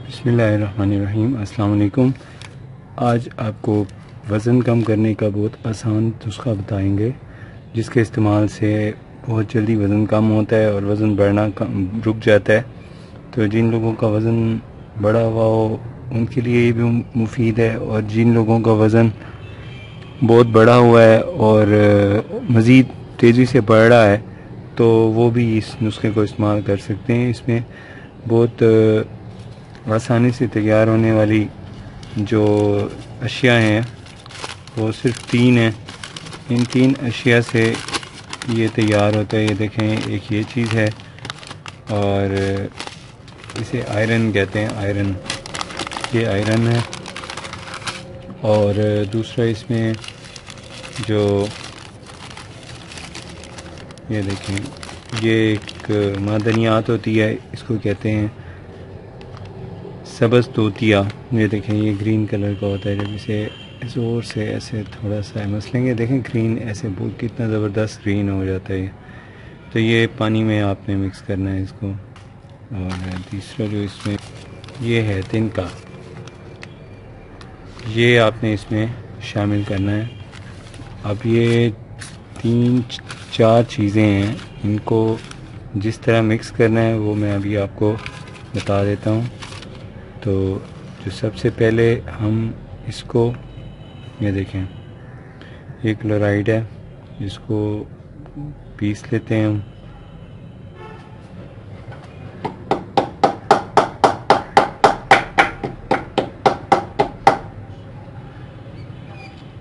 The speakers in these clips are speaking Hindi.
बिस्मिल्लाहिर्रहमानिर्रहीम। अस्सलाम वालेकुम। आज आपको वज़न कम करने का बहुत आसान नुस्खा बताएंगे जिसके इस्तेमाल से बहुत जल्दी वज़न कम होता है और वज़न बढ़ना रुक जाता है। तो जिन लोगों का वज़न बढ़ा हुआ हो उनके लिए ये भी मुफीद है, और जिन लोगों का वज़न बहुत बढ़ा हुआ है और मज़ीद तेज़ी से बढ़ रहा है तो वो भी इस नुस्खे को इस्तेमाल कर सकते हैं। इसमें बहुत आसानी से तैयार होने वाली जो अशिया हैं वो सिर्फ 3 हैं। इन 3 अशिया से ये तैयार होता है। ये देखें, एक ये चीज़ है और इसे आयरन कहते हैं, आयरन, ये आयरन है। और दूसरा इसमें जो ये देखें, ये एक मादनियात होती है, इसको कहते हैं सब्ज़ तोतिया। ये देखें, ये ग्रीन कलर का होता है। जब इसे ज़ोर से ऐसे थोड़ा सा मसलेंगे, देखें ग्रीन ऐसे बहुत कितना ज़बरदस्त ग्रीन हो जाता है। तो ये पानी में आपने मिक्स करना है इसको। और तीसरा जो इसमें ये है तिनका, ये आपने इसमें शामिल करना है। अब ये 3-4 चीज़ें हैं, इनको जिस तरह मिक्स करना है वो मैं अभी आपको बता देता हूँ। तो जो सबसे पहले हम इसको, ये देखें, ये क्लोराइड है, इसको पीस लेते हैं हम।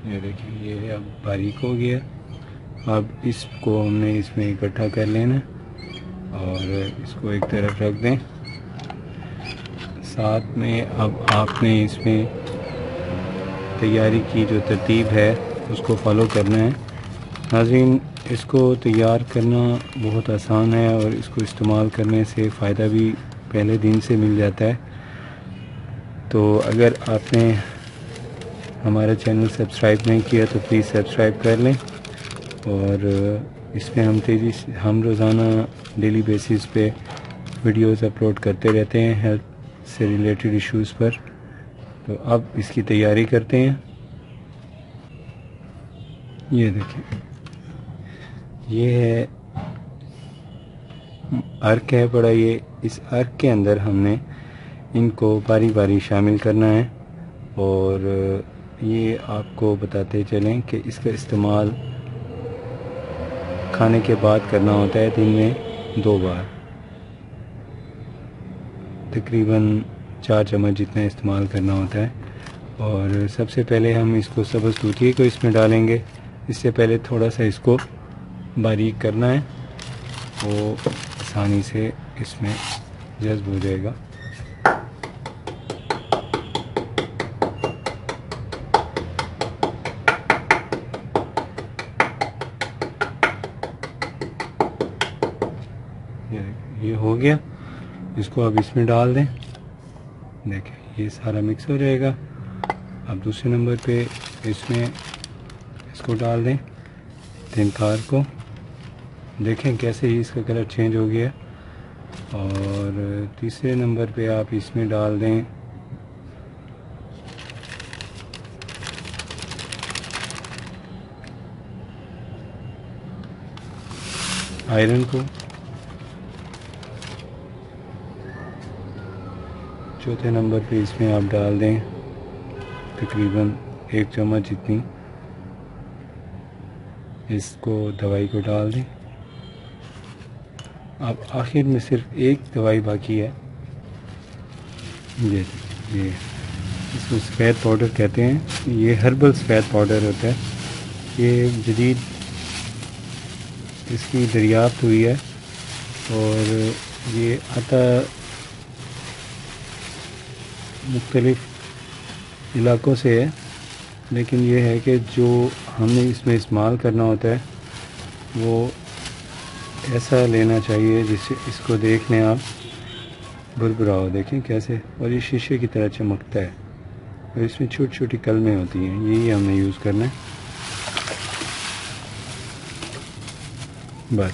ये देखें, ये अब बारीक हो गया। अब इसको हमने इसमें इकट्ठा कर लेना और इसको एक तरफ रख दें। साथ में अब आपने इसमें तैयारी की जो तरतीब है उसको फ़ॉलो करना है। नाज़रीन, इसको तैयार करना बहुत आसान है और इसको इस्तेमाल करने से फ़ायदा भी पहले दिन से मिल जाता है। तो अगर आपने हमारा चैनल सब्सक्राइब नहीं किया तो प्लीज़ सब्सक्राइब कर लें। और इसमें हम रोज़ाना डेली बेसिस पे वीडियोज़ अपलोड करते रहते हैं हेल्थ से रिलेटेड इश्यूज़ पर। तो अब इसकी तैयारी करते हैं। ये देखें, ये है अर्क है बड़ा। ये इस अर्क के अंदर हमने इनको बारी बारी शामिल करना है। और ये आपको बताते चलें कि इसका इस्तेमाल खाने के बाद करना होता है, दिन में 2 बार, तकरीबन 4 चम्मच जितना इस्तेमाल करना होता है। और सबसे पहले हम इसको सब्ज़ तूतिए को इसमें डालेंगे। इससे पहले थोड़ा सा इसको बारीक करना है, वो आसानी से इसमें जज़्ब हो जाएगा। ये हो गया। इसको अब इसमें डाल दें। देखें, ये सारा मिक्स हो जाएगा। अब दूसरे नंबर पे इसमें इसको डाल दें, तिनकार को। देखें कैसे ही इसका कलर चेंज हो गया। और तीसरे नंबर पे आप इसमें डाल दें आयरन को। चौथे नंबर पे इसमें आप डाल दें तकरीबन 1 चम्मच जितनी, इसको दवाई को डाल दें। अब आखिर में सिर्फ एक दवाई बाकी है। ये इसको सफ़ेद पाउडर कहते हैं। ये हर्बल सफ़ेद पाउडर होता है। ये जदीद इसकी दरियाफ्त हुई है और ये आता मुख्तलिफ इलाक़ों से है। लेकिन ये है कि जो हमने इसमें इस्तेमाल करना होता है वो ऐसा लेना चाहिए जिससे इसको देख लें आप, भुरभुराओ, देखें कैसे, और ये शीशे की तरह चमकता है। और इसमें छोटी छोटी कलमें होती हैं, यही हमने यूज़ करना है बस।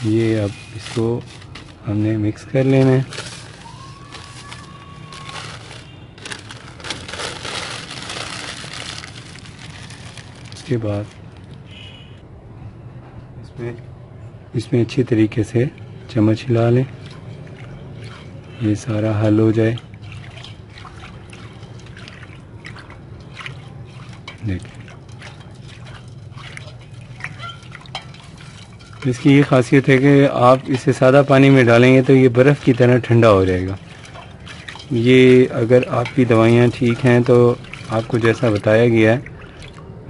ये अब इसको हमने मिक्स कर लेना है। उसके बाद इसमें अच्छी तरीके से चम्मच हिला लें, ये सारा हल हो जाए। देखिए इसकी ये खासियत है कि आप इसे सादा पानी में डालेंगे तो ये बर्फ़ की तरह ठंडा हो जाएगा। ये अगर आपकी दवाइयाँ ठीक हैं तो आपको जैसा बताया गया है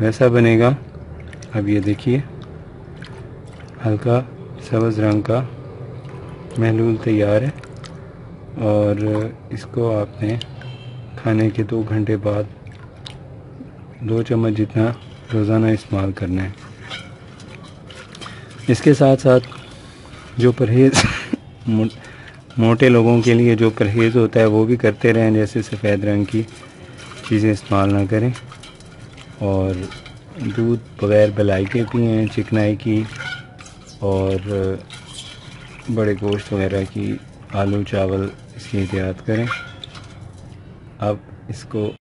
वैसा बनेगा। अब ये देखिए हल्का सब्ज़ रंग का महलूल तैयार है और इसको आपने खाने के 2 घंटे बाद 2 चम्मच जितना रोज़ाना इस्तेमाल करना है। इसके साथ साथ जो परहेज़ मोटे लोगों के लिए जो परहेज़ होता है वो भी करते रहें, जैसे सफ़ेद रंग की चीज़ें इस्तेमाल ना करें और दूध बग़ैर मलाई के पिएँ, चिकनाई की और बड़े गोश्त वगैरह की, आलू चावल इसकी एहतियात करें। अब इसको